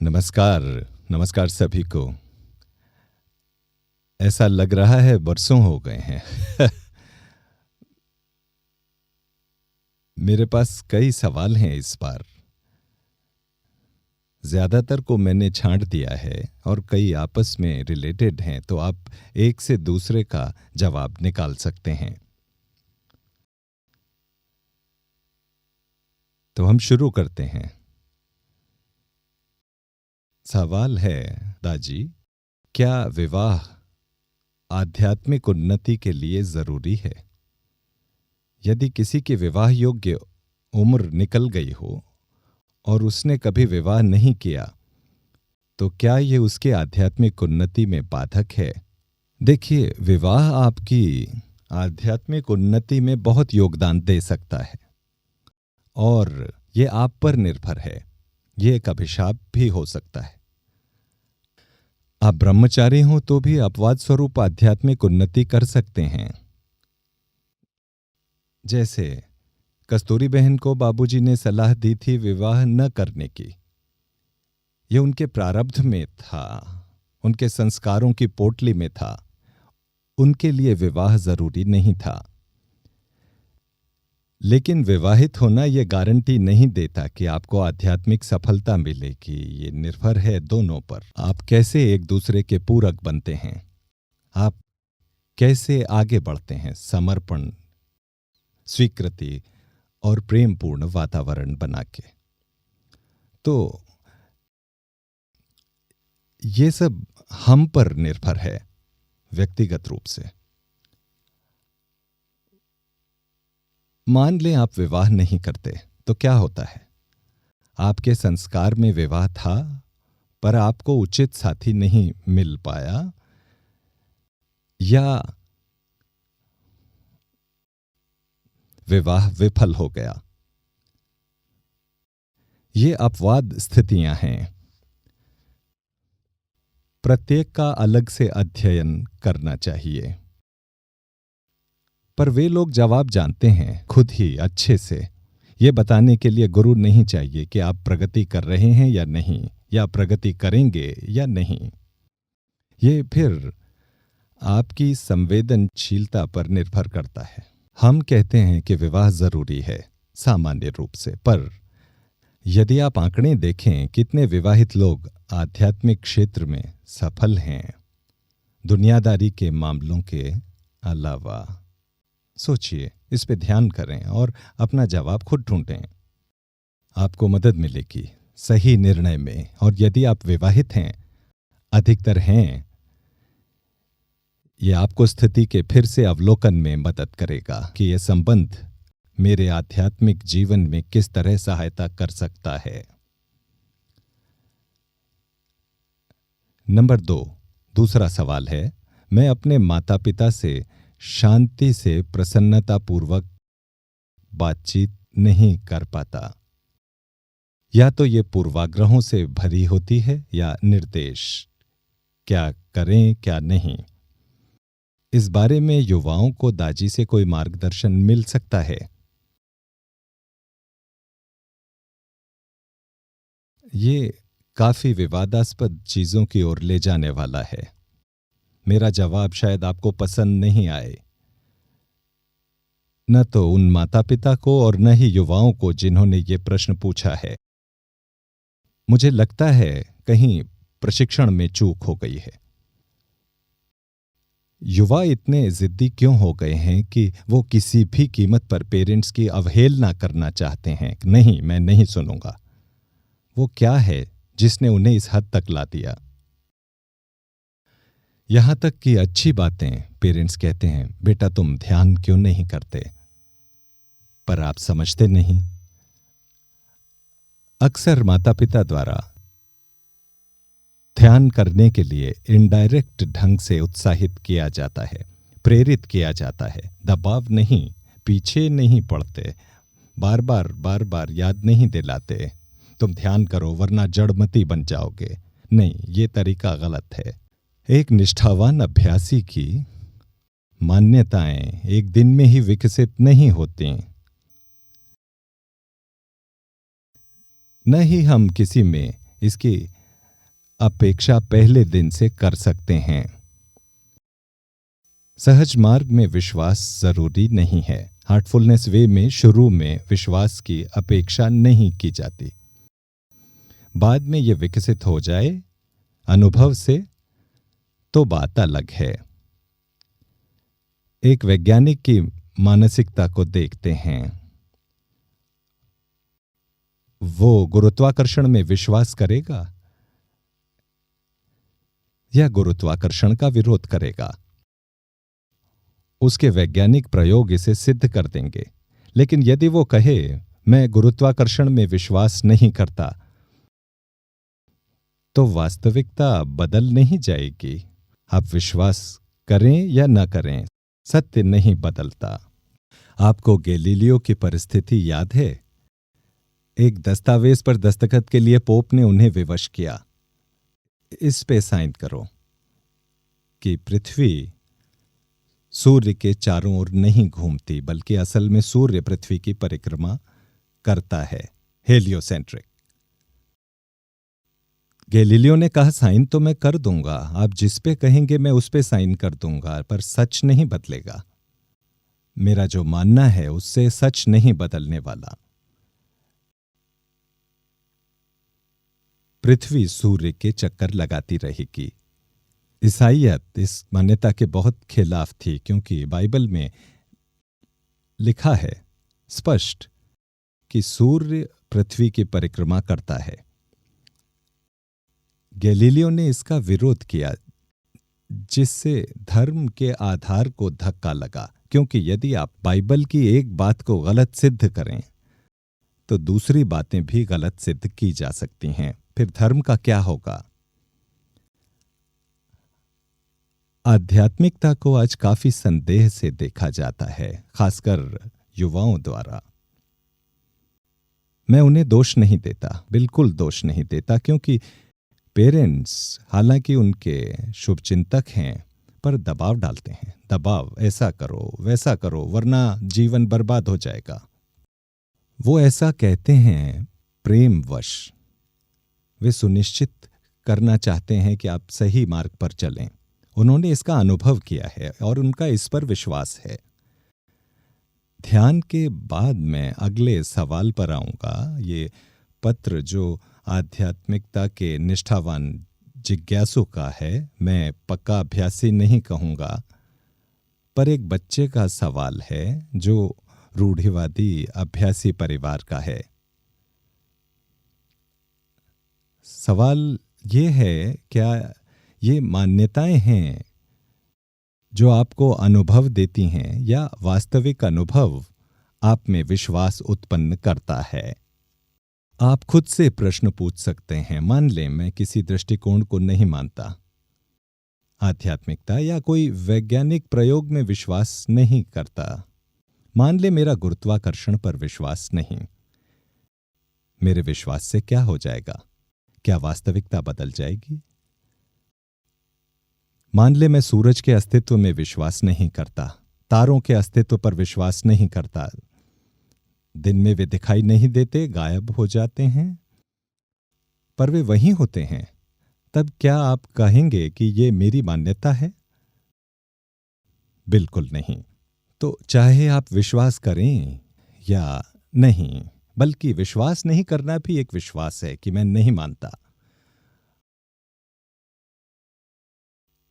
नमस्कार। नमस्कार सभी को। ऐसा लग रहा है बरसों हो गए हैं। मेरे पास कई सवाल हैं इस बार। ज्यादातर को मैंने छांट दिया है और कई आपस में रिलेटेड हैं, तो आप एक से दूसरे का जवाब निकाल सकते हैं। तो हम शुरू करते हैं। सवाल है, दाजी, क्या विवाह आध्यात्मिक उन्नति के लिए जरूरी है? यदि किसी की विवाह योग्य उम्र निकल गई हो और उसने कभी विवाह नहीं किया, तो क्या ये उसके आध्यात्मिक उन्नति में बाधक है? देखिए, विवाह आपकी आध्यात्मिक उन्नति में बहुत योगदान दे सकता है और ये आप पर निर्भर है। ये एक अभिशाप भी हो सकता है। आप ब्रह्मचारी हो तो भी अपवाद स्वरूप आध्यात्मिक उन्नति कर सकते हैं। जैसे कस्तूरी बहन को बाबूजी ने सलाह दी थी विवाह न करने की। ये उनके प्रारब्ध में था, उनके संस्कारों की पोटली में था। उनके लिए विवाह जरूरी नहीं था। लेकिन विवाहित होना यह गारंटी नहीं देता कि आपको आध्यात्मिक सफलता मिलेगी। ये निर्भर है दोनों पर। आप कैसे एक दूसरे के पूरक बनते हैं, आप कैसे आगे बढ़ते हैं समर्पण, स्वीकृति और प्रेमपूर्ण वातावरण बना के। तो ये सब हम पर निर्भर है व्यक्तिगत रूप से। मान लें आप विवाह नहीं करते तो क्या होता है? आपके संस्कार में विवाह था पर आपको उचित साथी नहीं मिल पाया, या विवाह विफल हो गया। ये अपवाद स्थितियां हैं। प्रत्येक का अलग से अध्ययन करना चाहिए। पर वे लोग जवाब जानते हैं खुद ही अच्छे से। ये बताने के लिए गुरु नहीं चाहिए कि आप प्रगति कर रहे हैं या नहीं, या प्रगति करेंगे या नहीं। ये फिर आपकी संवेदनशीलता पर निर्भर करता है। हम कहते हैं कि विवाह जरूरी है सामान्य रूप से, पर यदि आप आंकड़े देखें कितने विवाहित लोग आध्यात्मिक क्षेत्र में सफल हैं दुनियादारी के मामलों के अलावा। सोचिए, इस पे ध्यान करें और अपना जवाब खुद ढूंढें। आपको मदद मिलेगी सही निर्णय में। और यदि आप विवाहित हैं, अधिकतर हैं, यह आपको स्थिति के फिर से अवलोकन में मदद करेगा कि यह संबंध मेरे आध्यात्मिक जीवन में किस तरह सहायता कर सकता है। नंबर 2, दूसरा सवाल है, मैं अपने माता पिता से शांति से प्रसन्नतापूर्वक बातचीत नहीं कर पाता। या तो ये पूर्वाग्रहों से भरी होती है या निर्देश। क्या करें क्या नहीं, इस बारे में युवाओं को दाजी से कोई मार्गदर्शन मिल सकता है? ये काफी विवादास्पद चीजों की ओर ले जाने वाला है। मेरा जवाब शायद आपको पसंद नहीं आए। न तो उन माता पिता को और न ही युवाओं को जिन्होंने ये प्रश्न पूछा है। मुझे लगता है कहीं प्रशिक्षण में चूक हो गई है। युवा इतने जिद्दी क्यों हो गए हैं कि वो किसी भी कीमत पर पेरेंट्स की अवहेलना करना चाहते हैं? नहीं, मैं नहीं सुनूंगा। वो क्या है जिसने उन्हें इस हद तक ला दिया? यहां तक कि अच्छी बातें पेरेंट्स कहते हैं, बेटा तुम ध्यान क्यों नहीं करते, पर आप समझते नहीं। अक्सर माता पिता द्वारा ध्यान करने के लिए इनडायरेक्ट ढंग से उत्साहित किया जाता है, प्रेरित किया जाता है। दबाव नहीं, पीछे नहीं पड़ते, बार बार याद नहीं दिलाते तुम ध्यान करो वरना जड़मती बन जाओगे। नहीं, ये तरीका गलत है। एक निष्ठावान अभ्यासी की मान्यताएं एक दिन में ही विकसित नहीं होती। न ही हम किसी में इसकी अपेक्षा पहले दिन से कर सकते हैं। सहज मार्ग में विश्वास जरूरी नहीं है। हार्टफुलनेस वे में शुरू में विश्वास की अपेक्षा नहीं की जाती। बाद में यह विकसित हो जाए अनुभव से तो बात अलग है। एक वैज्ञानिक की मानसिकता को देखते हैं। वो गुरुत्वाकर्षण में विश्वास करेगा या गुरुत्वाकर्षण का विरोध करेगा? उसके वैज्ञानिक प्रयोग इसे सिद्ध कर देंगे। लेकिन यदि वो कहे मैं गुरुत्वाकर्षण में विश्वास नहीं करता, तो वास्तविकता बदल नहीं जाएगी। आप विश्वास करें या न करें, सत्य नहीं बदलता। आपको गैलीलियो की परिस्थिति याद है? एक दस्तावेज पर दस्तखत के लिए पोप ने उन्हें विवश किया। इस पे साइन करो कि पृथ्वी सूर्य के चारों ओर नहीं घूमती, बल्कि असल में सूर्य पृथ्वी की परिक्रमा करता है, हेलियोसेंट्रिक। गैलीलियो ने कहा साइन तो मैं कर दूंगा, आप जिस पे कहेंगे मैं उस पे साइन कर दूंगा, पर सच नहीं बदलेगा। मेरा जो मानना है उससे सच नहीं बदलने वाला। पृथ्वी सूर्य के चक्कर लगाती रहेगी। ईसाइयत इस मान्यता के बहुत खिलाफ थी, क्योंकि बाइबल में लिखा है स्पष्ट कि सूर्य पृथ्वी की परिक्रमा करता है। गैलीलियो ने इसका विरोध किया, जिससे धर्म के आधार को धक्का लगा। क्योंकि यदि आप बाइबल की एक बात को गलत सिद्ध करें तो दूसरी बातें भी गलत सिद्ध की जा सकती हैं। फिर धर्म का क्या होगा? आध्यात्मिकता को आज काफी संदेह से देखा जाता है, खासकर युवाओं द्वारा। मैं उन्हें दोष नहीं देता, बिल्कुल दोष नहीं देता, क्योंकि पेरेंट्स हालांकि उनके शुभचिंतक हैं, पर दबाव डालते हैं। दबाव, ऐसा करो वैसा करो वरना जीवन बर्बाद हो जाएगा। वो ऐसा कहते हैं प्रेमवश। वे सुनिश्चित करना चाहते हैं कि आप सही मार्ग पर चलें। उन्होंने इसका अनुभव किया है और उनका इस पर विश्वास है। ध्यान के बाद मैं अगले सवाल पर आऊंगा। ये पत्र जो आध्यात्मिकता के निष्ठावान जिज्ञासु का है, मैं पक्का अभ्यासी नहीं कहूंगा, पर एक बच्चे का सवाल है जो रूढ़िवादी अभ्यासी परिवार का है। सवाल ये है, क्या ये मान्यताएं हैं जो आपको अनुभव देती हैं या वास्तविक अनुभव आप में विश्वास उत्पन्न करता है? आप खुद से प्रश्न पूछ सकते हैं। मान लें मैं किसी दृष्टिकोण को नहीं मानता, आध्यात्मिकता या कोई वैज्ञानिक प्रयोग में विश्वास नहीं करता। मान ले मेरा गुरुत्वाकर्षण पर विश्वास नहीं। मेरे विश्वास से क्या हो जाएगा? क्या वास्तविकता बदल जाएगी? मान ले मैं सूरज के अस्तित्व में विश्वास नहीं करता, तारों के अस्तित्व पर विश्वास नहीं करता। दिन में वे दिखाई नहीं देते, गायब हो जाते हैं, पर वे वहीं होते हैं। तब क्या आप कहेंगे कि ये मेरी मान्यता है? बिल्कुल नहीं। तो चाहे आप विश्वास करें या नहीं, बल्कि विश्वास नहीं करना भी एक विश्वास है कि मैं नहीं मानता।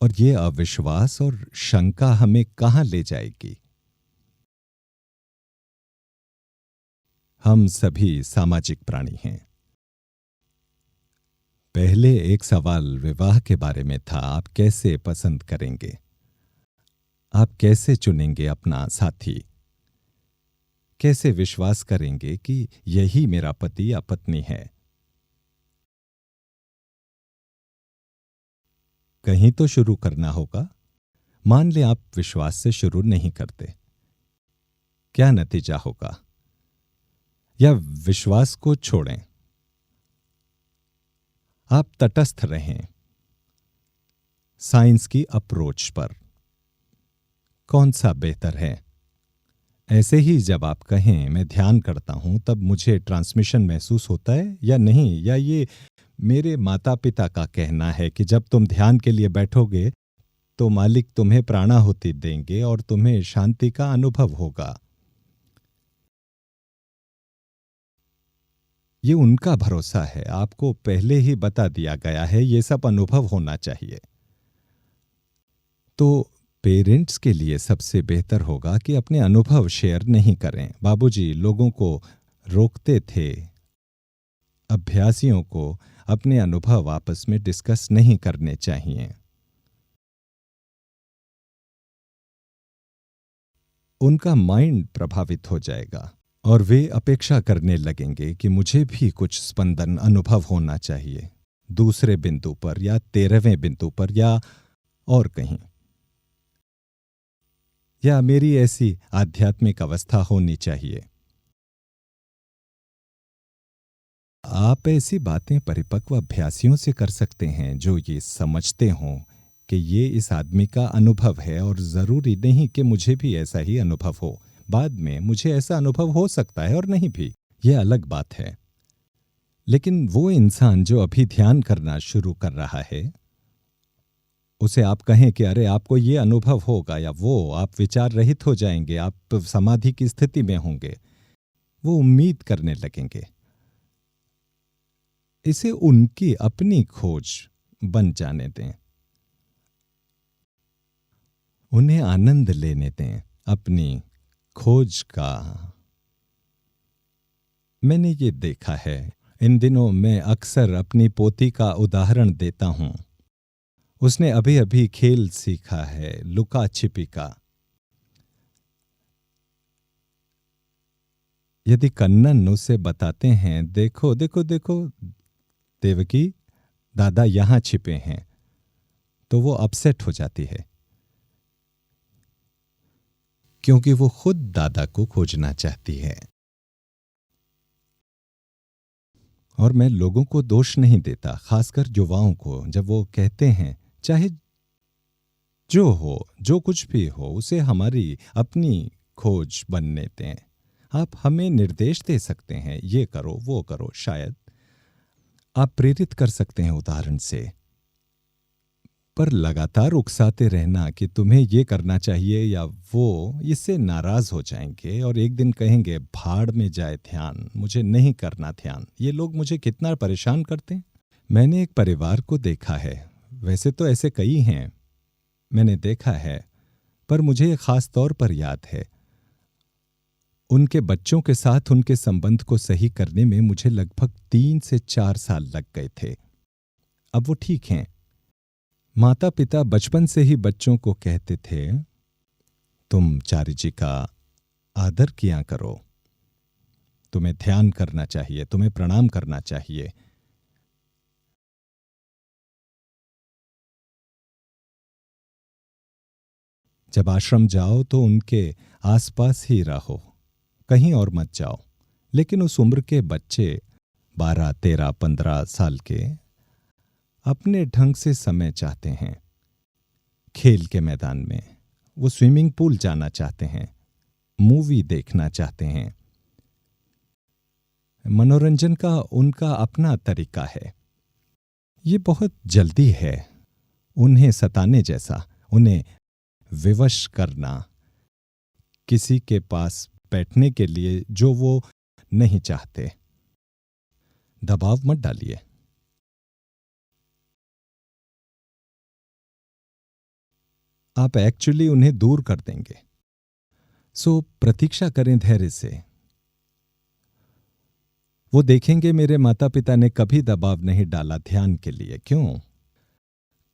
और ये अविश्वास और शंका हमें कहां ले जाएगी? हम सभी सामाजिक प्राणी हैं। पहले एक सवाल विवाह के बारे में था। आप कैसे पसंद करेंगे? आप कैसे चुनेंगे अपना साथी? कैसे विश्वास करेंगे कि यही मेरा पति या पत्नी है? कहीं तो शुरू करना होगा। मान ले आप विश्वास से शुरू नहीं करते, क्या नतीजा होगा? या विश्वास को छोड़ें, आप तटस्थ रहें। साइंस की अप्रोच पर कौन सा बेहतर है? ऐसे ही जब आप कहें मैं ध्यान करता हूं तब मुझे ट्रांसमिशन महसूस होता है या नहीं, या ये मेरे माता पिता का कहना है कि जब तुम ध्यान के लिए बैठोगे तो मालिक तुम्हें प्राणाहुति देंगे और तुम्हें शांति का अनुभव होगा। ये उनका भरोसा है, आपको पहले ही बता दिया गया है, ये सब अनुभव होना चाहिए। तो पेरेंट्स के लिए सबसे बेहतर होगा कि अपने अनुभव शेयर नहीं करें। बाबूजी लोगों को रोकते थे, अभ्यासियों को अपने अनुभव आपस में डिस्कस नहीं करने चाहिए। उनका माइंड प्रभावित हो जाएगा और वे अपेक्षा करने लगेंगे कि मुझे भी कुछ स्पंदन अनुभव होना चाहिए, दूसरे बिंदु पर या 13वें बिंदु पर या और कहीं, या मेरी ऐसी आध्यात्मिक अवस्था होनी चाहिए। आप ऐसी बातें परिपक्व अभ्यासियों से कर सकते हैं जो ये समझते हों कि ये इस आदमी का अनुभव है और जरूरी नहीं कि मुझे भी ऐसा ही अनुभव हो। बाद में मुझे ऐसा अनुभव हो सकता है और नहीं भी, यह अलग बात है। लेकिन वो इंसान जो अभी ध्यान करना शुरू कर रहा है, उसे आप कहें कि अरे आपको ये अनुभव होगा या वो, आप विचार रहित हो जाएंगे, आप समाधि की स्थिति में होंगे, वो उम्मीद करने लगेंगे। इसे उनकी अपनी खोज बन जाने दें, उन्हें आनंद लेने दें अपनी खोज का। मैंने ये देखा है, इन दिनों मैं अक्सर अपनी पोती का उदाहरण देता हूं। उसने अभी अभी खेल सीखा है, लुका छिपी का। यदि कन्नन उसे बताते हैं, देखो देखो देखो देवकी, दादा यहां छिपे हैं, तो वो अपसेट हो जाती है, क्योंकि वो खुद दादा को खोजना चाहती है। और मैं लोगों को दोष नहीं देता, खासकर युवाओं को, जब वो कहते हैं चाहे जो हो, जो कुछ भी हो, उसे हमारी अपनी खोज बनने दें। आप हमें निर्देश दे सकते हैं, ये करो वो करो, शायद आप प्रेरित कर सकते हैं उदाहरण से, पर लगातार उकसाते रहना कि तुम्हें ये करना चाहिए या वो, इससे नाराज हो जाएंगे और एक दिन कहेंगे भाड़ में जाए ध्यान, मुझे नहीं करना ध्यान। ये लोग मुझे कितना परेशान करते हैं। मैंने एक परिवार को देखा है, वैसे तो ऐसे कई हैं मैंने देखा है, पर मुझे खास तौर पर याद है, उनके बच्चों के साथ उनके संबंध को सही करने में मुझे लगभग 3 से 4 साल लग गए थे। अब वो ठीक हैं। माता पिता बचपन से ही बच्चों को कहते थे, तुम चारी जी का आदर किया करो, तुम्हें ध्यान करना चाहिए, तुम्हें प्रणाम करना चाहिए। जब आश्रम जाओ तो उनके आसपास ही रहो, कहीं और मत जाओ। लेकिन उस उम्र के बच्चे 12, 13, 15 साल के अपने ढंग से समय चाहते हैं। खेल के मैदान में वो स्विमिंग पूल जाना चाहते हैं, मूवी देखना चाहते हैं। मनोरंजन का उनका अपना तरीका है। ये बहुत जल्दी है उन्हें सताने जैसा, उन्हें विवश करना, किसी के पास बैठने के लिए जो वो नहीं चाहते। दबाव मत डालिए। आप एक्चुअली उन्हें दूर कर देंगे। सो प्रतीक्षा करें धैर्य से। वो देखेंगे मेरे माता पिता ने कभी दबाव नहीं डाला ध्यान के लिए। क्यों?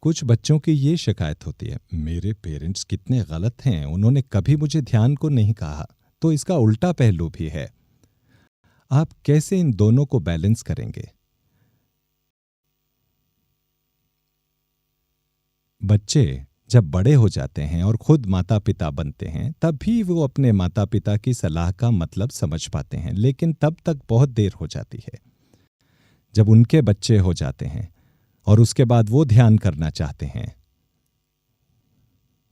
कुछ बच्चों की ये शिकायत होती है, मेरे पेरेंट्स कितने गलत हैं, उन्होंने कभी मुझे ध्यान को नहीं कहा। तो इसका उल्टा पहलू भी है। आप कैसे इन दोनों को बैलेंस करेंगे? बच्चे जब बड़े हो जाते हैं और खुद माता पिता बनते हैं, तब भी वो अपने माता पिता की सलाह का मतलब समझ पाते हैं, लेकिन तब तक बहुत देर हो जाती है। जब उनके बच्चे हो जाते हैं और उसके बाद वो ध्यान करना चाहते हैं,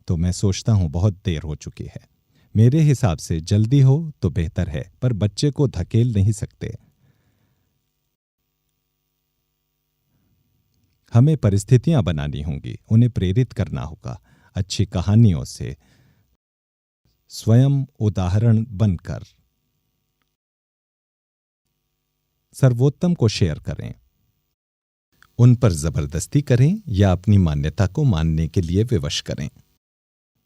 तो मैं सोचता हूं बहुत देर हो चुकी है। मेरे हिसाब से जल्दी हो तो बेहतर है, पर बच्चे को धकेल नहीं सकते। हमें परिस्थितियां बनानी होंगी, उन्हें प्रेरित करना होगा अच्छी कहानियों से, स्वयं उदाहरण बनकर सर्वोत्तम को शेयर करें। उन पर जबरदस्ती करें या अपनी मान्यता को मानने के लिए विवश करें।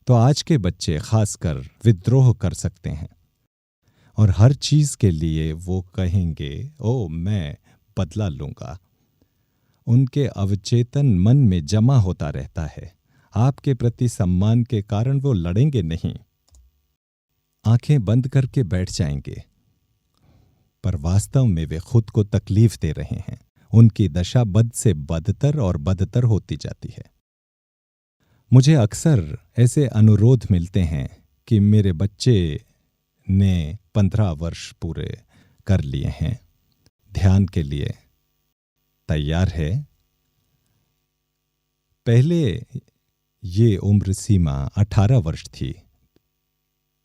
तो आज के बच्चे खासकर विद्रोह कर सकते हैं और हर चीज के लिए वो कहेंगे, ओ मैं बदला लूंगा। उनके अवचेतन मन में जमा होता रहता है। आपके प्रति सम्मान के कारण वो लड़ेंगे नहीं, आंखें बंद करके बैठ जाएंगे, पर वास्तव में वे खुद को तकलीफ दे रहे हैं। उनकी दशा बद से बदतर और बदतर होती जाती है। मुझे अक्सर ऐसे अनुरोध मिलते हैं कि मेरे बच्चे ने 15 वर्ष पूरे कर लिए हैं, ध्यान के लिए तैयार है। पहले ये उम्र सीमा 18 वर्ष थी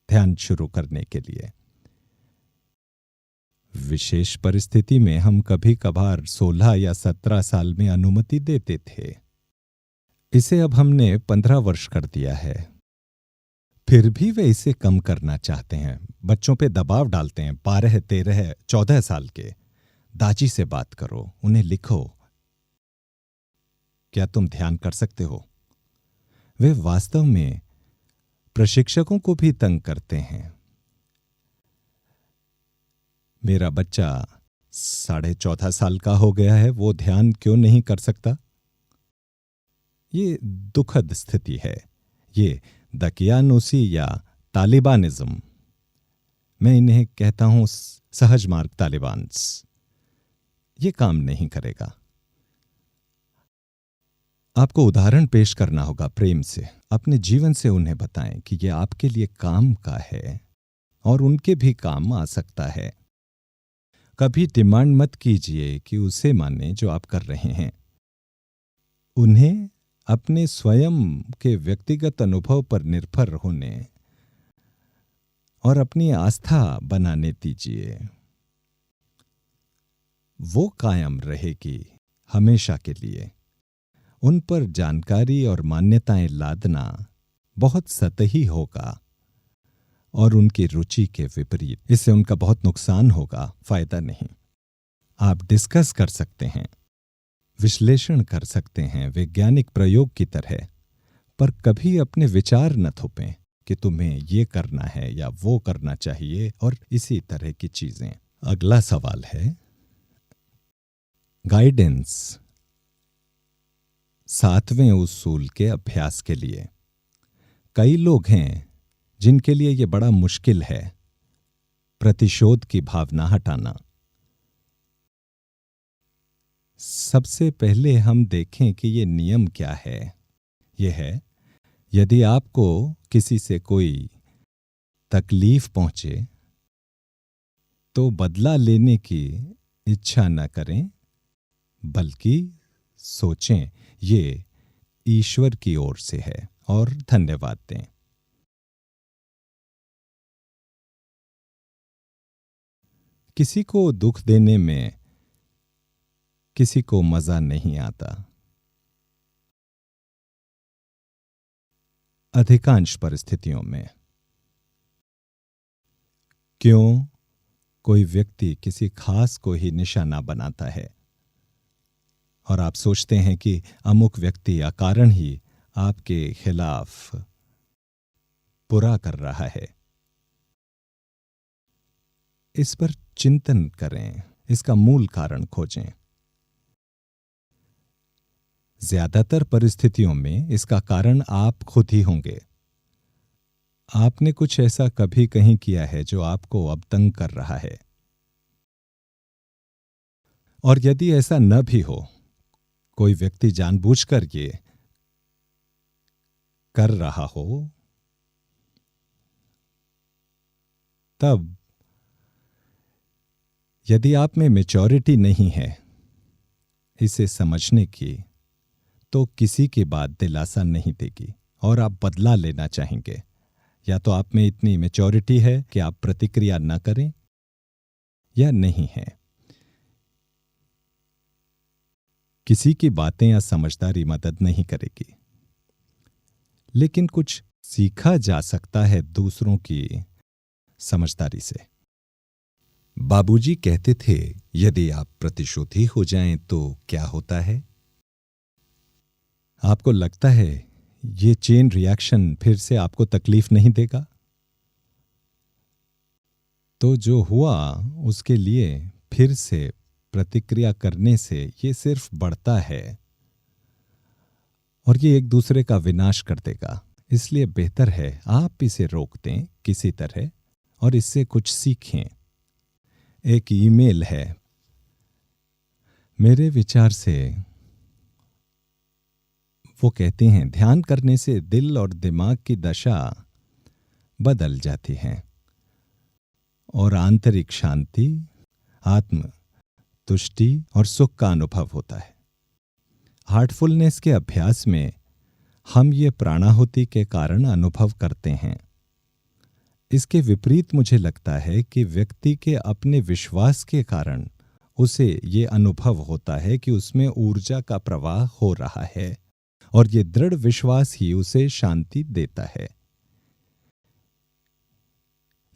ध्यान शुरू करने के लिए। विशेष परिस्थिति में हम कभी कभार 16 या 17 साल में अनुमति देते थे। इसे अब हमने 15 वर्ष कर दिया है। फिर भी वे इसे कम करना चाहते हैं। बच्चों पे दबाव डालते हैं। 12, 13, 14 साल के दाजी से बात करो, उन्हें लिखो, क्या तुम ध्यान कर सकते हो? वे वास्तव में प्रशिक्षकों को भी तंग करते हैं। मेरा बच्चा 14.5 साल का हो गया है, वो ध्यान क्यों नहीं कर सकता? ये दुखद स्थिति है। ये दकियानूसी या तालिबानिज्म, मैं इन्हें कहता हूं सहज मार्ग तालिबान्स, ये काम नहीं करेगा। आपको उदाहरण पेश करना होगा प्रेम से, अपने जीवन से उन्हें बताएं कि ये आपके लिए काम का है और उनके भी काम आ सकता है। कभी डिमांड मत कीजिए कि उसे माने जो आप कर रहे हैं। उन्हें अपने स्वयं के व्यक्तिगत अनुभव पर निर्भर होने और अपनी आस्था बनाने दीजिए। वो कायम रहेगी हमेशा के लिए। उन पर जानकारी और मान्यताएं लादना बहुत सतही होगा और उनकी रुचि के विपरीत। इससे उनका बहुत नुकसान होगा, फायदा नहीं। आप डिस्कस कर सकते हैं, विश्लेषण कर सकते हैं वैज्ञानिक प्रयोग की तरह, पर कभी अपने विचार न थोपें कि तुम्हें ये करना है या वो करना चाहिए और इसी तरह की चीजें। अगला सवाल है गाइडेंस 7वें उसूल के अभ्यास के लिए। कई लोग हैं जिनके लिए यह बड़ा मुश्किल है प्रतिशोध की भावना हटाना। सबसे पहले हम देखें कि ये नियम क्या है। यह है, यदि आपको किसी से कोई तकलीफ पहुंचे तो बदला लेने की इच्छा न करें, बल्कि सोचें ये ईश्वर की ओर से है और धन्यवाद दें। किसी को दुख देने में किसी को मजा नहीं आता। अधिकांश परिस्थितियों में क्यों कोई व्यक्ति किसी खास को ही निशाना बनाता है और आप सोचते हैं कि अमुक व्यक्ति अकारण ही आपके खिलाफ बुरा कर रहा है। इस पर चिंतन करें, इसका मूल कारण खोजें। ज्यादातर परिस्थितियों में इसका कारण आप खुद ही होंगे। आपने कुछ ऐसा कभी कहीं किया है जो आपको अब तंग कर रहा है, और यदि ऐसा न भी हो, कोई व्यक्ति जानबूझकर ये कर रहा हो, तब यदि आप में मैच्योरिटी नहीं है इसे समझने की, तो किसी की बात दिलासा नहीं देगी और आप बदला लेना चाहेंगे। या तो आप में इतनी मैच्योरिटी है कि आप प्रतिक्रिया न करें, या नहीं है। किसी की बातें या समझदारी मदद नहीं करेगी, लेकिन कुछ सीखा जा सकता है दूसरों की समझदारी से। बाबूजी कहते थे, यदि आप प्रतिशोधी हो जाएं तो क्या होता है? आपको लगता है ये चेन रिएक्शन फिर से आपको तकलीफ नहीं देगा? तो जो हुआ उसके लिए फिर से प्रतिक्रिया करने से ये सिर्फ बढ़ता है और ये एक दूसरे का विनाश कर देगा। इसलिए बेहतर है आप इसे रोक दें किसी तरह और इससे कुछ सीखें। एक ईमेल है, मेरे विचार से वो कहती हैं, ध्यान करने से दिल और दिमाग की दशा बदल जाती है और आंतरिक शांति, आत्म तुष्टि और सुख का अनुभव होता है। हार्टफुलनेस के अभ्यास में हम ये प्राणाहुति के कारण अनुभव करते हैं। इसके विपरीत मुझे लगता है कि व्यक्ति के अपने विश्वास के कारण उसे ये अनुभव होता है कि उसमें ऊर्जा का प्रवाह हो रहा है और ये दृढ़ विश्वास ही उसे शांति देता है।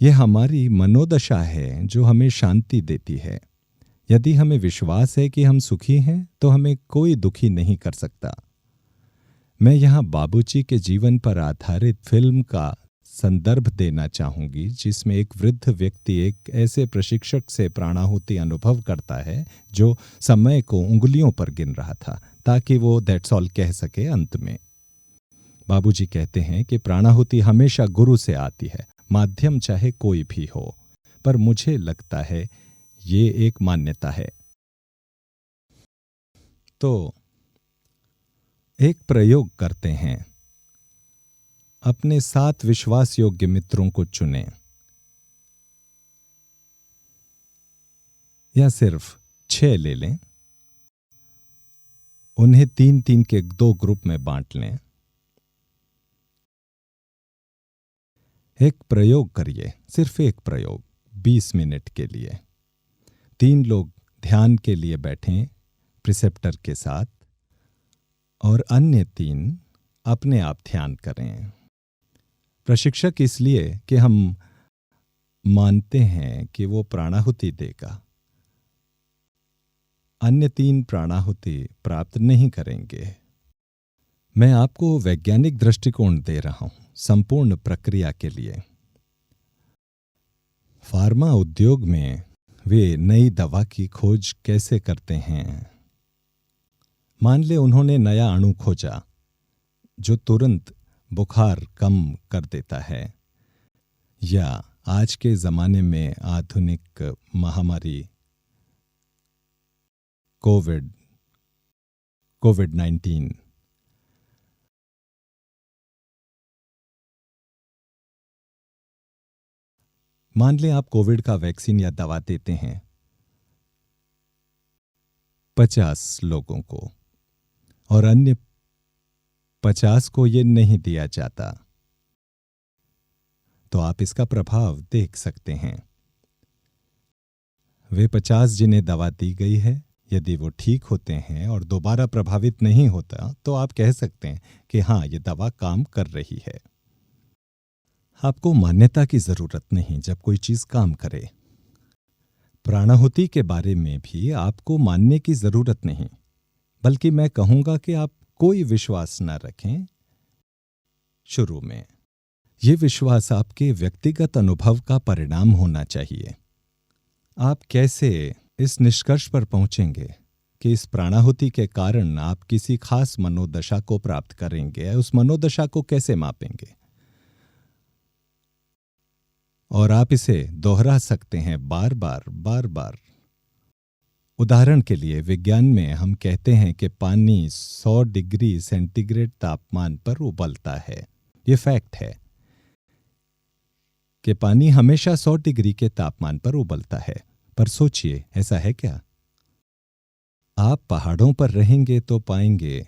यह हमारी मनोदशा है जो हमें शांति देती है। यदि हमें विश्वास है कि हम सुखी हैं तो हमें कोई दुखी नहीं कर सकता। मैं यहाँ बाबूजी के जीवन पर आधारित फिल्म का संदर्भ देना चाहूंगी जिसमें एक वृद्ध व्यक्ति एक ऐसे प्रशिक्षक से प्राणाहुति अनुभव करता है जो समय को उंगलियों पर गिन रहा था ताकि वो दैट्स ऑल कह सके। अंत में बाबूजी कहते हैं कि प्राणाहुति हमेशा गुरु से आती है, माध्यम चाहे कोई भी हो, पर मुझे लगता है ये एक मान्यता है। तो एक प्रयोग करते हैं, अपने 7 विश्वास योग्य मित्रों को चुनें या सिर्फ 6 ले लें, उन्हें 3-3 के 2 ग्रुप में बांट लें। एक प्रयोग करिए, सिर्फ एक प्रयोग 20 मिनट के लिए। 3 लोग ध्यान के लिए बैठें प्रिसेप्टर के साथ और अन्य 3 अपने आप ध्यान करें। प्रशिक्षक इसलिए कि हम मानते हैं कि वो प्राणाहुति देगा। अन्य 3 प्राणाहुति प्राप्त नहीं करेंगे। मैं आपको वैज्ञानिक दृष्टिकोण दे रहा हूं संपूर्ण प्रक्रिया के लिए। फार्मा उद्योग में वे नई दवा की खोज कैसे करते हैं? मान ले उन्होंने नया अणु खोजा जो तुरंत बुखार कम कर देता है, या आज के जमाने में आधुनिक महामारी कोविड-19। मान लें आप कोविड का वैक्सीन या दवा देते हैं 50 लोगों को और अन्य 50 को ये नहीं दिया जाता, तो आप इसका प्रभाव देख सकते हैं। वे 50 जिन्हें दवा दी गई है, यदि वो ठीक होते हैं और दोबारा प्रभावित नहीं होता तो आप कह सकते हैं कि हाँ, ये दवा काम कर रही है। आपको मान्यता की जरूरत नहीं जब कोई चीज काम करे। प्राणाहुति के बारे में भी आपको मानने की जरूरत नहीं, बल्कि मैं कहूंगा कि आप कोई विश्वास न रखें शुरू में। यह विश्वास आपके व्यक्तिगत अनुभव का परिणाम होना चाहिए। आप कैसे इस निष्कर्ष पर पहुंचेंगे कि इस प्राणाहुति के कारण आप किसी खास मनोदशा को प्राप्त करेंगे? उस मनोदशा को कैसे मापेंगे? और आप इसे दोहरा सकते हैं बार बार। उदाहरण के लिए विज्ञान में हम कहते हैं कि पानी 100 डिग्री सेंटीग्रेड तापमान पर उबलता है। यह फैक्ट है कि पानी हमेशा 100 डिग्री के तापमान पर उबलता है। पर सोचिए, ऐसा है क्या? आप पहाड़ों पर रहेंगे तो पाएंगे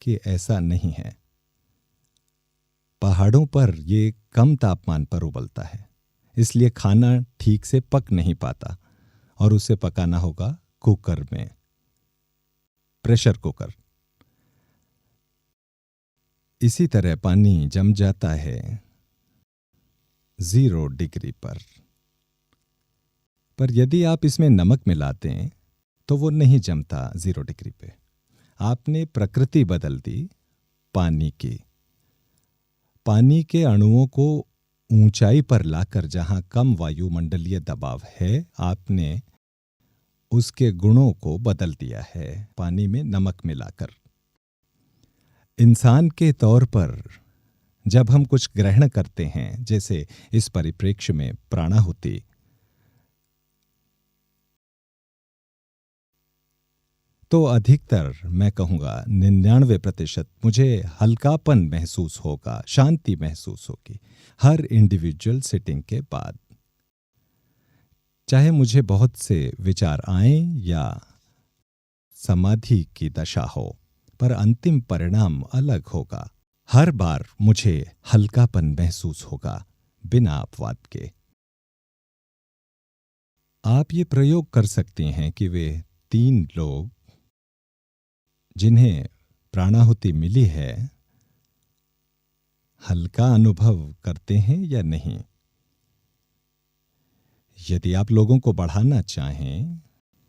कि ऐसा नहीं है। पहाड़ों पर यह कम तापमान पर उबलता है, इसलिए खाना ठीक से पक नहीं पाता और उसे पकाना होगा कुकर में। Pressure cooker. इसी तरह पानी जम जाता है 0 डिग्री पर यदि आप इसमें नमक मिलाते हैं तो वो नहीं जमता 0 डिग्री पे। आपने प्रकृति बदल दी पानी की। पानी के अणुओं को ऊंचाई पर लाकर जहां कम वायुमंडलीय दबाव है, आपने उसके गुणों को बदल दिया है पानी में नमक मिलाकर। इंसान के तौर पर जब हम कुछ ग्रहण करते हैं, जैसे इस परिप्रेक्ष्य में प्राणाहुति, तो अधिकतर मैं कहूंगा 99% मुझे हल्कापन महसूस होगा, शांति महसूस होगी हर इंडिविजुअल सिटिंग के बाद। चाहे मुझे बहुत से विचार आएं या समाधि की दशा हो, पर अंतिम परिणाम अलग होगा। हर बार मुझे हल्कापन महसूस होगा बिना अपवाद के। आप ये प्रयोग कर सकते हैं कि वे 3 लोग जिन्हें प्राणाहुति मिली है हल्का अनुभव करते हैं या नहीं। यदि आप लोगों को बढ़ाना चाहें,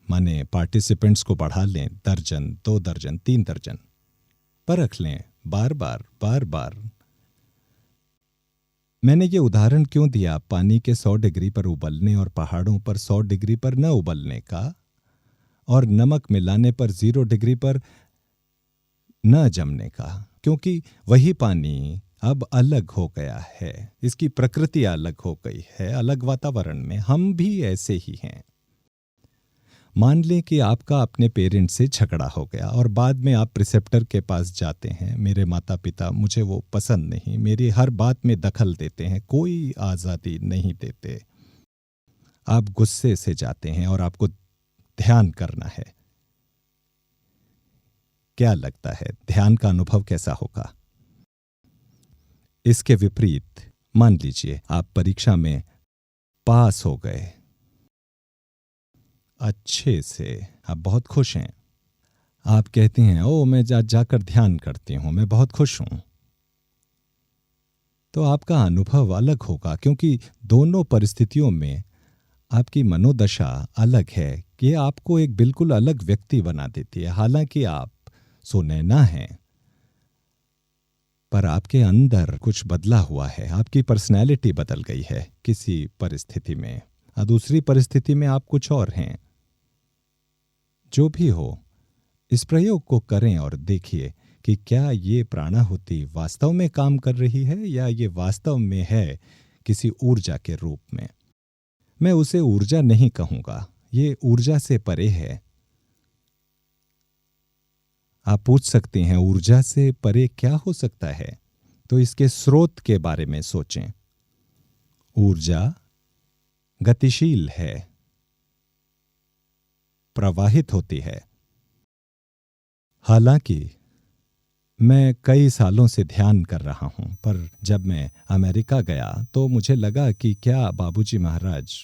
माने पार्टिसिपेंट्स को बढ़ा लें, 1 दर्जन, 2 दर्जन, 3 दर्जन, परख लें बार बार। मैंने ये उदाहरण क्यों दिया पानी के 100 डिग्री पर उबलने और पहाड़ों पर 100 डिग्री पर न उबलने का, और नमक मिलाने पर 0 डिग्री पर न जमने का? क्योंकि वही पानी अब अलग हो गया है, इसकी प्रकृति अलग हो गई है, अलग वातावरण में। हम भी ऐसे ही हैं। मान लें कि आपका अपने पेरेंट्स से झगड़ा हो गया और बाद में आप प्रिसेप्टर के पास जाते हैं। मेरे माता पिता मुझे वो पसंद नहीं, मेरी हर बात में दखल देते हैं, कोई आज़ादी नहीं देते। आप गुस्से से जाते हैं और आपको ध्यान करना है। क्या लगता है ध्यान का अनुभव कैसा होगा? इसके विपरीत मान लीजिए आप परीक्षा में पास हो गए अच्छे से, आप बहुत खुश हैं। आप कहते हैं, ओ मैं जाकर ध्यान करती हूं, मैं बहुत खुश हूं। तो आपका अनुभव अलग होगा, क्योंकि दोनों परिस्थितियों में आपकी मनोदशा अलग है कि आपको एक बिल्कुल अलग व्यक्ति बना देती है। हालांकि आप सुनैना हैं, पर आपके अंदर कुछ बदला हुआ है, आपकी पर्सनैलिटी बदल गई है किसी परिस्थिति में, और दूसरी परिस्थिति में आप कुछ और हैं। जो भी हो, इस प्रयोग को करें और देखिए कि क्या ये प्राणाहुति वास्तव में काम कर रही है या ये वास्तव में है किसी ऊर्जा के रूप में। मैं उसे ऊर्जा नहीं कहूंगा, ये ऊर्जा से परे है। आप पूछ सकते हैं ऊर्जा से परे क्या हो सकता है, तो इसके स्रोत के बारे में सोचें। ऊर्जा गतिशील है, प्रवाहित होती है। हालांकि मैं कई सालों से ध्यान कर रहा हूं, पर जब मैं अमेरिका गया तो मुझे लगा कि क्या बाबूजी महाराज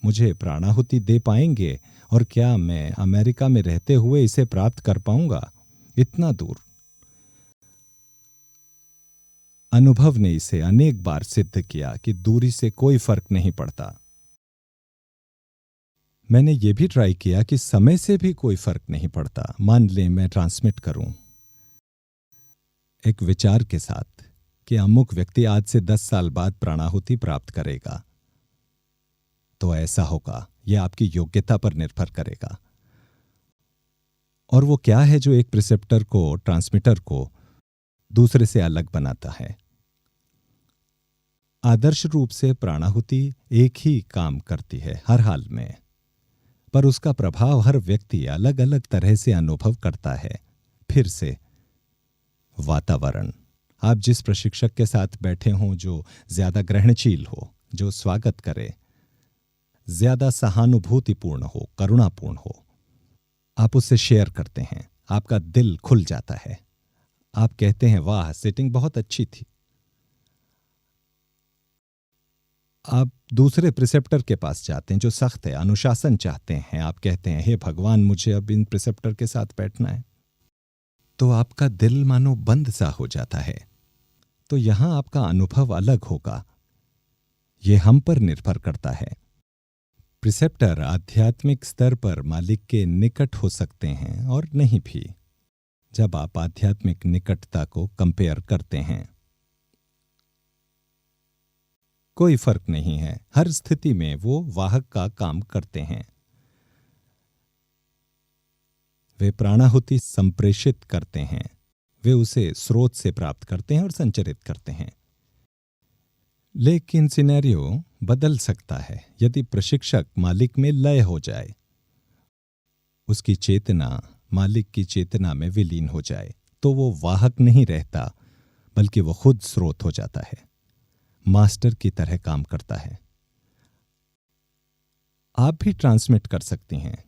मुझे प्राणाहुति दे पाएंगे, और क्या मैं अमेरिका में रहते हुए इसे प्राप्त कर पाऊंगा इतना दूर। अनुभव ने इसे अनेक बार सिद्ध किया कि दूरी से कोई फर्क नहीं पड़ता। मैंने ये भी ट्राई किया कि समय से भी कोई फर्क नहीं पड़ता। मान लें मैं ट्रांसमिट करूं एक विचार के साथ कि अमुक व्यक्ति आज से 10 साल बाद प्राणाहुति प्राप्त करेगा, तो ऐसा होगा। यह आपकी योग्यता पर निर्भर करेगा। और वो क्या है जो एक प्रिसेप्टर को, ट्रांसमीटर को दूसरे से अलग बनाता है? आदर्श रूप से प्राणाहुति एक ही काम करती है हर हाल में, पर उसका प्रभाव हर व्यक्ति अलग अलग तरह से अनुभव करता है। फिर से वातावरण, आप जिस प्रशिक्षक के साथ बैठे हों जो ज्यादा ग्रहणशील हो, जो स्वागत करे, ज्यादा सहानुभूतिपूर्ण हो, करुणापूर्ण हो, आप उससे शेयर करते हैं, आपका दिल खुल जाता है। आप कहते हैं वाह सिटिंग बहुत अच्छी थी। आप दूसरे प्रिसेप्टर के पास जाते हैं जो सख्त है, अनुशासन चाहते हैं। आप कहते हैं हे भगवान मुझे अब इन प्रिसेप्टर के साथ बैठना है, तो आपका दिल मानो बंद सा हो जाता है। तो यहां आपका अनुभव अलग होगा। यह हम पर निर्भर करता है। प्रिसेप्टर आध्यात्मिक स्तर पर मालिक के निकट हो सकते हैं और नहीं भी, जब आप आध्यात्मिक निकटता को कंपेयर करते हैं। कोई फर्क नहीं है, हर स्थिति में वो वाहक का काम करते हैं। वे प्राणाहुति संप्रेषित करते हैं, वे उसे स्रोत से प्राप्त करते हैं और संचरित करते हैं। लेकिन सिनेरियो बदल सकता है यदि प्रशिक्षक मालिक में लय हो जाए, उसकी चेतना मालिक की चेतना में विलीन हो जाए, तो वो वाहक नहीं रहता, बल्कि वो खुद स्रोत हो जाता है, मास्टर की तरह काम करता है। आप भी ट्रांसमिट कर सकती हैं।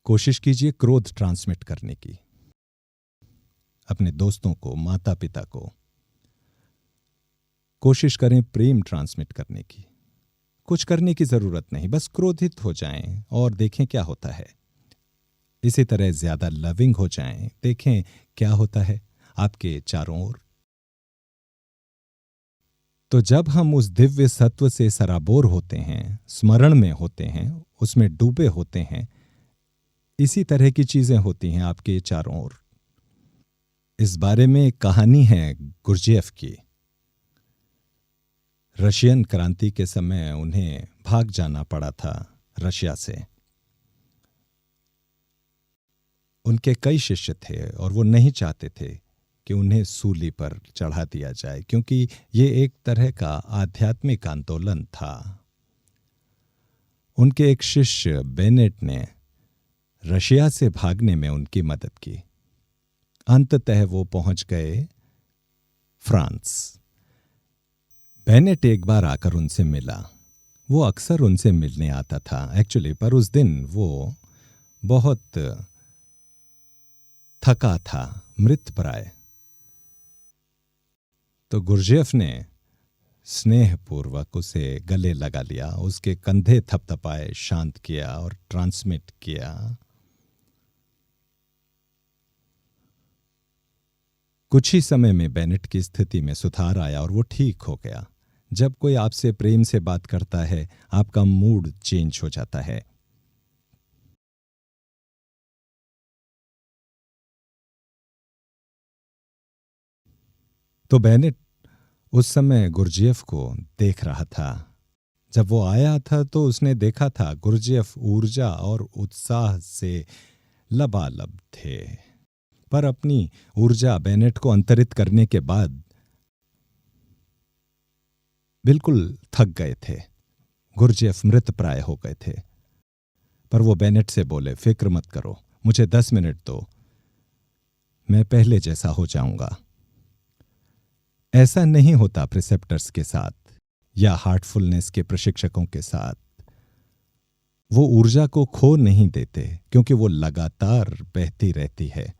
कोशिश कीजिए क्रोध ट्रांसमिट करने की, अपने दोस्तों को, माता पिता को। कोशिश करें प्रेम ट्रांसमिट करने की। कुछ करने की जरूरत नहीं, बस क्रोधित हो जाएं और देखें क्या होता है। इसी तरह ज्यादा लविंग हो जाएं, देखें क्या होता है आपके चारों ओर। तो जब हम उस दिव्य सत्व से सराबोर होते हैं, स्मरण में होते हैं, उसमें डूबे होते हैं, इसी तरह की चीजें होती हैं आपके चारों ओर। इस बारे में एक कहानी है गुरजेफ की। रशियन क्रांति के समय उन्हें भाग जाना पड़ा था रशिया से। उनके कई शिष्य थे और वो नहीं चाहते थे कि उन्हें सूली पर चढ़ा दिया जाए, क्योंकि ये एक तरह का आध्यात्मिक आंदोलन था। उनके एक शिष्य बेनेट ने रशिया से भागने में उनकी मदद की। अंततः वो पहुंच गए फ्रांस। बेनेट एक बार आकर उनसे मिला। वो अक्सर उनसे मिलने आता था एक्चुअली, पर उस दिन वो बहुत थका था, मृतप्राय। तो गुरजेफ ने स्नेहपूर्वक उसे गले लगा लिया, उसके कंधे थपथपाए, शांत किया और ट्रांसमिट किया। कुछ ही समय में बेनेट की स्थिति में सुधार आया और वो ठीक हो गया। जब कोई आपसे प्रेम से बात करता है, आपका मूड चेंज हो जाता है। तो बेनेट उस समय गुरजेफ को देख रहा था। जब वो आया था तो उसने देखा था गुरजेफ ऊर्जा और उत्साह से लबालब थे, पर अपनी ऊर्जा बेनेट को अंतरित करने के बाद बिल्कुल थक गए थे। गुरजेफ मृतप्राय हो गए थे। पर वो बेनेट से बोले, फिक्र मत करो, मुझे 10 मिनट दो, मैं पहले जैसा हो जाऊंगा। ऐसा नहीं होता प्रिसेप्टर्स के साथ या हार्टफुलनेस के प्रशिक्षकों के साथ। वो ऊर्जा को खो नहीं देते, क्योंकि वो लगातार बहती रहती है,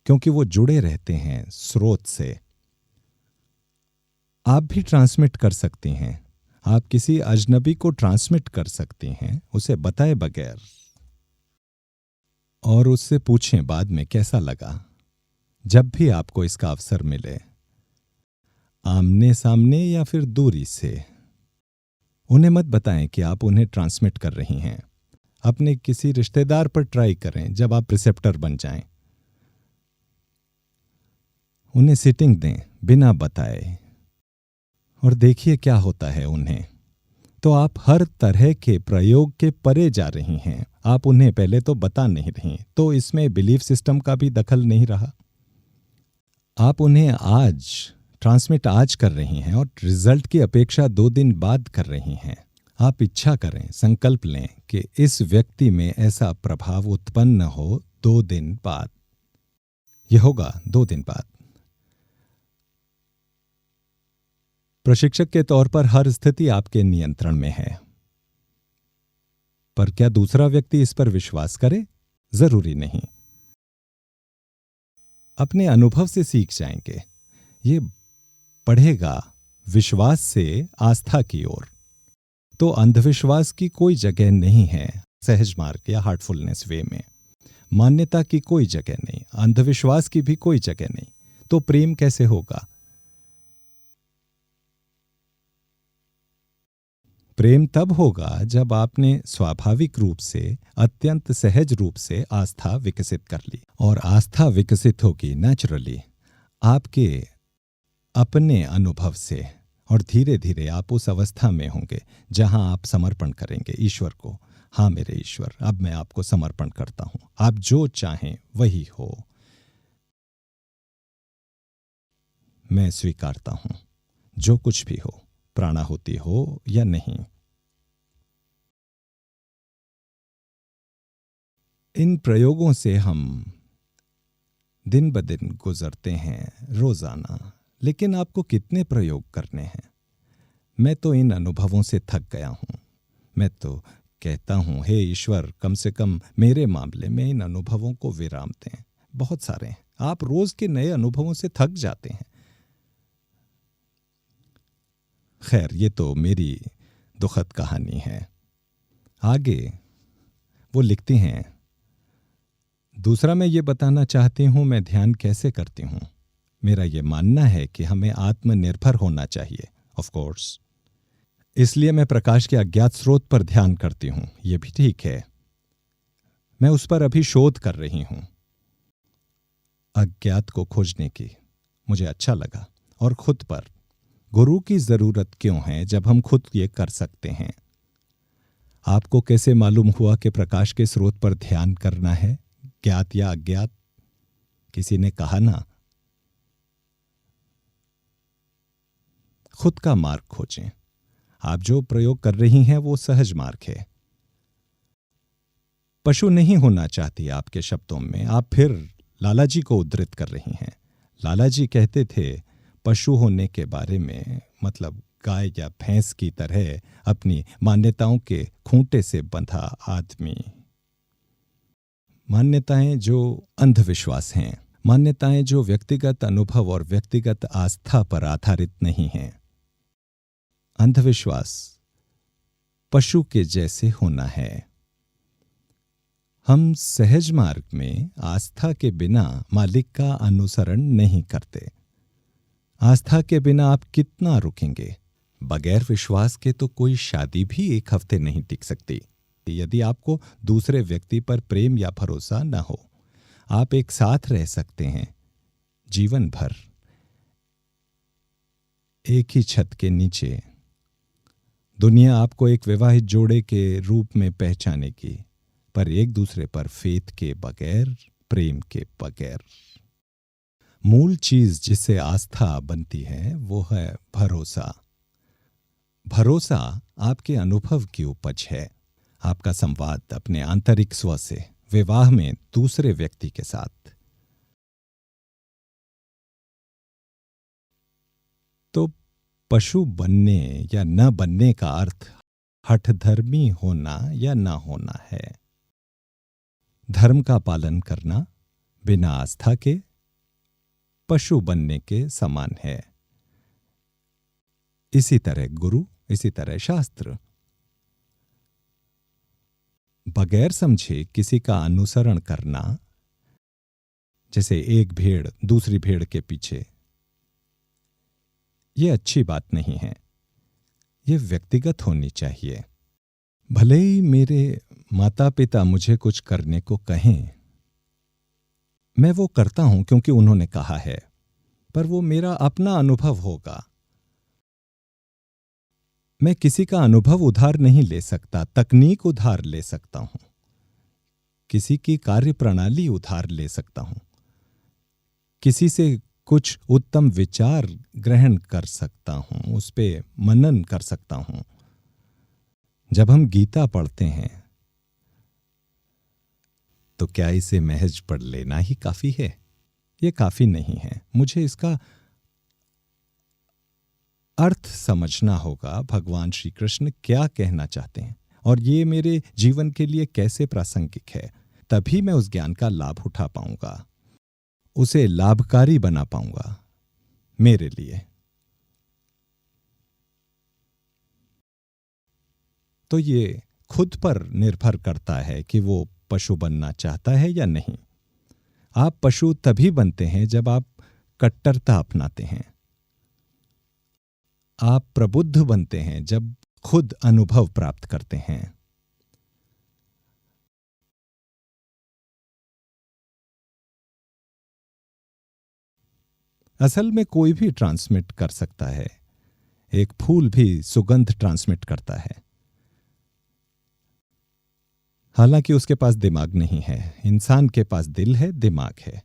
क्योंकि वो जुड़े रहते हैं स्रोत से। आप भी ट्रांसमिट कर सकती हैं। आप किसी अजनबी को ट्रांसमिट कर सकती हैं, उसे बताए बगैर, और उससे पूछें बाद में कैसा लगा। जब भी आपको इसका अवसर मिले, आमने सामने या फिर दूरी से, उन्हें मत बताएं कि आप उन्हें ट्रांसमिट कर रही हैं। अपने किसी रिश्तेदार पर ट्राई करें जब आप प्रिसेप्टर बन जाएं। उन्हें सिटिंग दें बिना बताए और देखिए क्या होता है उन्हें। तो आप हर तरह के प्रयोग के परे जा रही हैं। आप उन्हें पहले तो बता नहीं रही, तो इसमें बिलीफ सिस्टम का भी दखल नहीं रहा। आप उन्हें आज ट्रांसमिट आज कर रही हैं और रिजल्ट की अपेक्षा 2 दिन बाद कर रही हैं। आप इच्छा करें, संकल्प लें कि इस व्यक्ति में ऐसा प्रभाव उत्पन्न हो 2 दिन बाद। यह होगा 2 दिन बाद। प्रशिक्षक के तौर पर हर स्थिति आपके नियंत्रण में है, पर क्या दूसरा व्यक्ति इस पर विश्वास करे? जरूरी नहीं। अपने अनुभव से सीख जाएंगे। ये बढ़ेगा विश्वास से आस्था की ओर। तो अंधविश्वास की कोई जगह नहीं है सहज मार्ग या हार्टफुलनेस वे में। मान्यता की कोई जगह नहीं, अंधविश्वास की भी कोई जगह नहीं, तो प्रेम कैसे होगा? प्रेम तब होगा जब आपने स्वाभाविक रूप से, अत्यंत सहज रूप से आस्था विकसित कर ली। और आस्था विकसित होगी नेचुरली आपके अपने अनुभव से, और धीरे धीरे आप उस अवस्था में होंगे जहां आप समर्पण करेंगे ईश्वर को। हाँ मेरे ईश्वर, अब मैं आपको समर्पण करता हूं, आप जो चाहें वही हो, मैं स्वीकारता हूं, जो कुछ भी हो, प्राणाहुति हो या नहीं। इन प्रयोगों से हम दिन ब दिन गुजरते हैं रोजाना, लेकिन आपको कितने प्रयोग करने हैं? मैं तो इन अनुभवों से थक गया हूं। मैं तो कहता हूं, हे ईश्वर, कम से कम मेरे मामले में इन अनुभवों को विराम दें। बहुत सारे हैं, आप रोज के नए अनुभवों से थक जाते हैं। खैर, ये तो मेरी दुखद कहानी है। आगे वो लिखती हैं, दूसरा मैं ये बताना चाहती हूं मैं ध्यान कैसे करती हूं। मेरा ये मानना है कि हमें आत्मनिर्भर होना चाहिए, ऑफ कोर्स। इसलिए मैं प्रकाश के अज्ञात स्रोत पर ध्यान करती हूं। यह भी ठीक है, मैं उस पर अभी शोध कर रही हूं। अज्ञात को खोजने की मुझे अच्छा लगा। और खुद पर गुरु की जरूरत क्यों है जब हम खुद ये कर सकते हैं? आपको कैसे मालूम हुआ कि प्रकाश के स्रोत पर ध्यान करना है, ज्ञात या अज्ञात? किसी ने कहा ना। खुद का मार्ग खोजें। आप जो प्रयोग कर रही हैं वो सहज मार्ग है। पशु नहीं होना चाहती आपके शब्दों में आप फिर लालाजी को उद्धृत कर रही हैं। लालाजी कहते थे पशु होने के बारे में, मतलब गाय या भैंस की तरह अपनी मान्यताओं के खूंटे से बंधा आदमी। मान्यताएं जो अंधविश्वास हैं, मान्यताएं जो व्यक्तिगत अनुभव और व्यक्तिगत आस्था पर आधारित नहीं हैं। अंधविश्वास पशु के जैसे होना है। हम सहज मार्ग में आस्था के बिना मालिक का अनुसरण नहीं करते। आस्था के बिना आप कितना रुकेंगे? बगैर विश्वास के तो कोई शादी भी एक हफ्ते नहीं टिक सकती। यदि आपको दूसरे व्यक्ति पर प्रेम या भरोसा न हो, आप एक साथ रह सकते हैं जीवन भर एक ही छत के नीचे। दुनिया आपको एक विवाहित जोड़े के रूप में पहचानेगी, पर एक दूसरे पर फेथ के बगैर, प्रेम के बगैर। मूल चीज जिससे आस्था बनती है वो है भरोसा। भरोसा आपके अनुभव की उपज है, आपका संवाद अपने आंतरिक स्व से, विवाह में दूसरे व्यक्ति के साथ। तो पशु बनने या न बनने का अर्थ हठधर्मी होना या न होना है। धर्म का पालन करना बिना आस्था के पशु बनने के समान है। इसी तरह गुरु, इसी तरह शास्त्र। बगैर समझे किसी का अनुसरण करना, जैसे एक भेड़ दूसरी भेड़ के पीछे, यह अच्छी बात नहीं है। यह व्यक्तिगत होनी चाहिए। भले ही मेरे माता पिता मुझे कुछ करने को कहें, मैं वो करता हूं क्योंकि उन्होंने कहा है, पर वो मेरा अपना अनुभव होगा। मैं किसी का अनुभव उधार नहीं ले सकता, तकनीक उधार ले सकता हूं, किसी की कार्य प्रणाली उधार ले सकता हूं, किसी से कुछ उत्तम विचार ग्रहण कर सकता हूं, उस पे मनन कर सकता हूं। जब हम गीता पढ़ते हैं तो क्या इसे महज पढ़ लेना ही काफी है? यह काफी नहीं है। मुझे इसका अर्थ समझना होगा। भगवान श्री कृष्ण क्या कहना चाहते हैं और ये मेरे जीवन के लिए कैसे प्रासंगिक है, तभी मैं उस ज्ञान का लाभ उठा पाऊंगा, उसे लाभकारी बना पाऊंगा मेरे लिए। तो ये खुद पर निर्भर करता है कि वो पशु बनना चाहता है या नहीं? आप पशु तभी बनते हैं जब आप कट्टरता अपनाते हैं। आप प्रबुद्ध बनते हैं जब खुद अनुभव प्राप्त करते हैं। असल में कोई भी ट्रांसमिट कर सकता है। एक फूल भी सुगंध ट्रांसमिट करता है, हालांकि उसके पास दिमाग नहीं है। इंसान के पास दिल है, दिमाग है।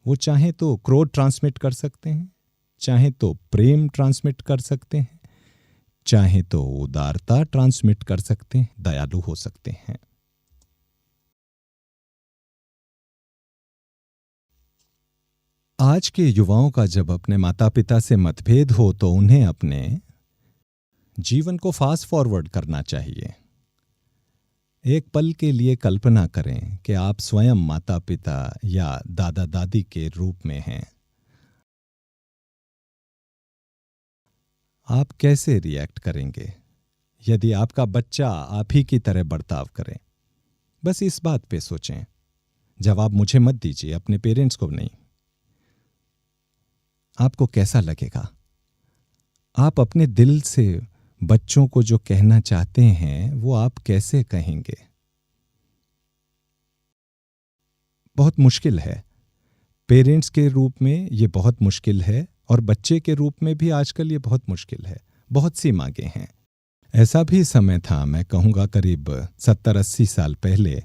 वो चाहे तो क्रोध ट्रांसमिट कर सकते हैं, चाहे तो प्रेम ट्रांसमिट कर सकते हैं, चाहे तो उदारता ट्रांसमिट कर सकते हैं, दयालु हो सकते हैं। आज के युवाओं का जब अपने माता पिता से मतभेद हो तो उन्हें अपने जीवन को फास्ट फॉरवर्ड करना चाहिए। एक पल के लिए कल्पना करें कि आप स्वयं माता पिता या दादा दादी के रूप में हैं। आप कैसे रिएक्ट करेंगे यदि आपका बच्चा आप ही की तरह बर्ताव करे? बस इस बात पे सोचें। जवाब मुझे मत दीजिए, अपने पेरेंट्स को नहीं। आपको कैसा लगेगा? आप अपने दिल से बच्चों को जो कहना चाहते हैं वो आप कैसे कहेंगे? बहुत मुश्किल है। पेरेंट्स के रूप में ये बहुत मुश्किल है और बच्चे के रूप में भी आजकल ये बहुत मुश्किल है। बहुत सी मांगें हैं। ऐसा भी समय था, मैं कहूँगा करीब 70-80 साल पहले,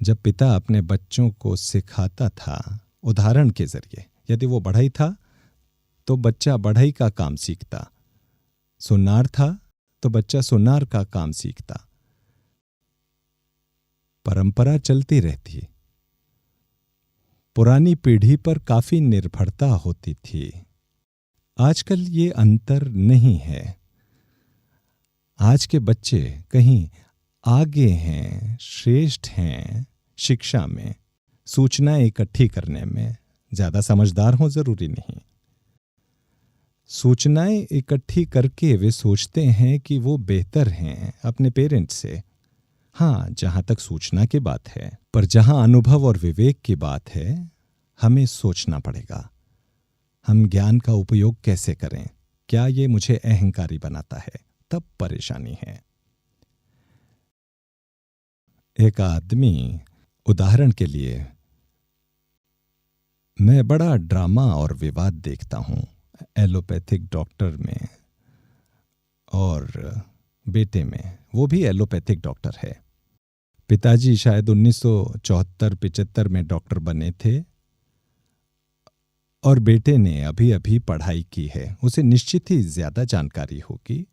जब पिता अपने बच्चों को सिखाता था उदाहरण के जरिए। यदि वो बढ़ई था तो बच्चा बढ़ई का काम सीखता, सुनार था तो बच्चा सुनार का काम सीखता। परंपरा चलती रहती। पुरानी पीढ़ी पर काफी निर्भरता होती थी। आजकल ये अंतर नहीं है। आज के बच्चे कहीं आगे हैं, श्रेष्ठ हैं शिक्षा में, सूचनाएं इकट्ठी करने में। ज्यादा समझदार हों जरूरी नहीं। सूचनाएं इकट्ठी करके वे सोचते हैं कि वो बेहतर हैं अपने पेरेंट्स से। हाँ, जहां तक सूचना की बात है, पर जहां अनुभव और विवेक की बात है, हमें सोचना पड़ेगा। हम ज्ञान का उपयोग कैसे करें? क्या ये मुझे अहंकारी बनाता है? तब परेशानी है। एक आदमी, उदाहरण के लिए, मैं बड़ा ड्रामा और विवाद देखता हूं एलोपैथिक डॉक्टर में और बेटे में। वो भी एलोपैथिक डॉक्टर है। पिताजी शायद 1974-75 में डॉक्टर बने थे और बेटे ने अभी अभी पढ़ाई की है। उसे निश्चित ही ज्यादा जानकारी होगी,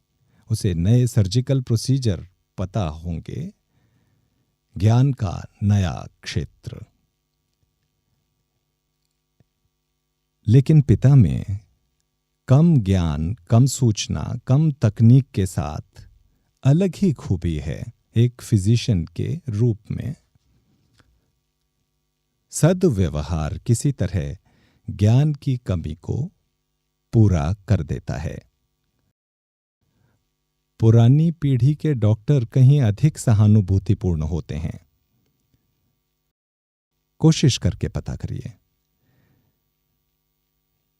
उसे नए सर्जिकल प्रोसीजर पता होंगे, ज्ञान का नया क्षेत्र। लेकिन पिता में कम ज्ञान, कम सूचना, कम तकनीक के साथ अलग ही खूबी है एक फिजिशियन के रूप में। सद्व्यवहार किसी तरह ज्ञान की कमी को पूरा कर देता है। पुरानी पीढ़ी के डॉक्टर कहीं अधिक सहानुभूतिपूर्ण होते हैं। कोशिश करके पता करिए।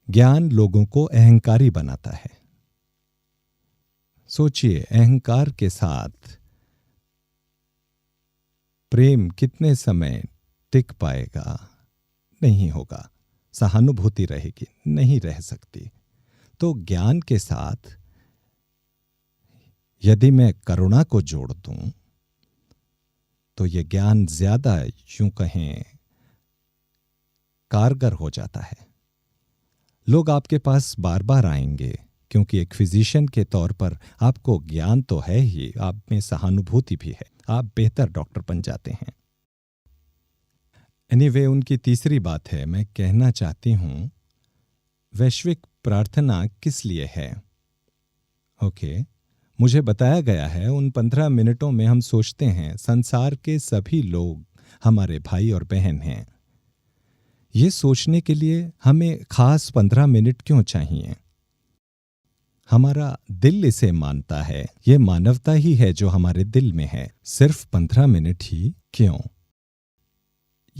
ज्ञान लोगों को अहंकारी बनाता है। सोचिए, अहंकार के साथ प्रेम कितने समय टिक पाएगा? नहीं होगा। सहानुभूति रहेगी? नहीं रह सकती। तो ज्ञान के साथ यदि मैं करुणा को जोड़ दूं तो यह ज्ञान ज्यादा, यूं कहें, कारगर हो जाता है। लोग आपके पास बार बार आएंगे क्योंकि एक फिजिशियन के तौर पर आपको ज्ञान तो है ही, आप में सहानुभूति भी है। आप बेहतर डॉक्टर बन जाते हैं। एनीवे, उनकी तीसरी बात है, मैं कहना चाहती हूं, वैश्विक प्रार्थना किस लिए है? ओके, मुझे बताया गया है उन 15 मिनटों में हम सोचते हैं संसार के सभी लोग हमारे भाई और बहन हैं। ये सोचने के लिए हमें खास 15 मिनट क्यों चाहिए? हमारा दिल इसे मानता है। ये मानवता ही है जो हमारे दिल में है। सिर्फ 15 मिनट ही क्यों?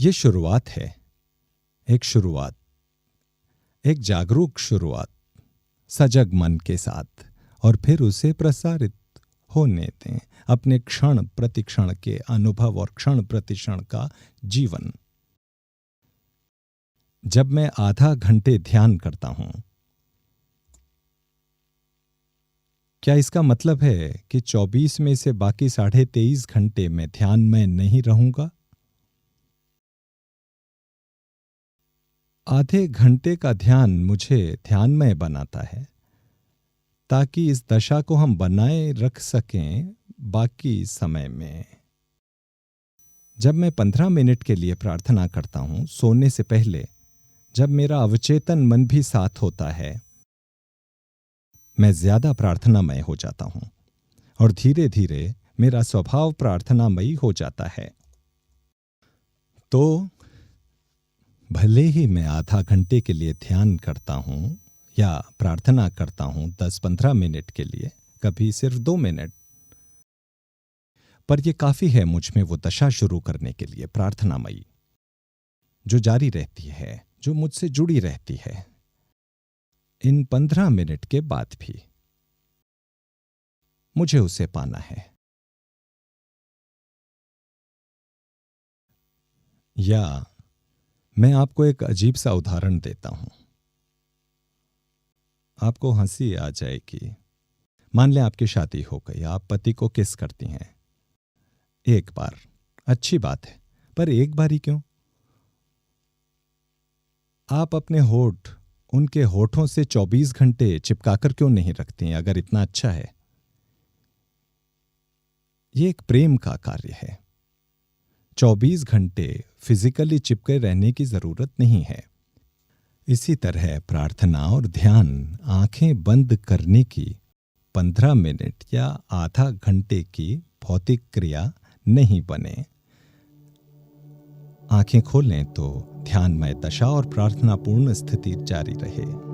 ये शुरुआत है, एक शुरुआत, एक जागरूक शुरुआत, सजग मन के साथ, और फिर उसे प्रसारित होने दें अपने क्षण प्रतिक्षण के अनुभव और क्षण प्रतिक्षण का जीवन। जब मैं आधा घंटे ध्यान करता हूं, क्या इसका मतलब है कि 24 में से बाकी 23.5 घंटे में ध्यान में नहीं रहूंगा? आधे घंटे का ध्यान मुझे ध्यानमय बनाता है ताकि इस दशा को हम बनाए रख सकें बाकी समय में। जब मैं 15 मिनट के लिए प्रार्थना करता हूं सोने से पहले, जब मेरा अवचेतन मन भी साथ होता है, मैं ज्यादा प्रार्थनामय हो जाता हूं और धीरे धीरे मेरा स्वभाव प्रार्थनामयी हो जाता है। तो भले ही मैं आधा घंटे के लिए ध्यान करता हूं या प्रार्थना करता हूं 10-15 मिनट के लिए, कभी सिर्फ 2 मिनट, पर यह काफी है मुझ में वो दशा शुरू करने के लिए प्रार्थनामयी, जो जारी रहती है, जो मुझसे जुड़ी रहती है इन 15 मिनट के बाद भी। मुझे उसे पाना है। या मैं आपको एक अजीब सा उदाहरण देता हूं, आपको हंसी आ जाएगी। मान लें आपकी शादी हो गई, आप पति को किस करती हैं एक बार, अच्छी बात है, पर एक बार ही क्यों? आप अपने होठ उनके होठों से 24 घंटे चिपकाकर क्यों नहीं रखती हैं अगर इतना अच्छा है? ये एक प्रेम का कार्य है। 24 घंटे फिजिकली चिपके रहने की जरूरत नहीं है। इसी तरह प्रार्थना और ध्यान आंखें बंद करने की 15 मिनट या आधा घंटे की भौतिक क्रिया नहीं बने। आंखें खोलें तो ध्यानमय दशा और प्रार्थनापूर्ण स्थिति जारी रहे।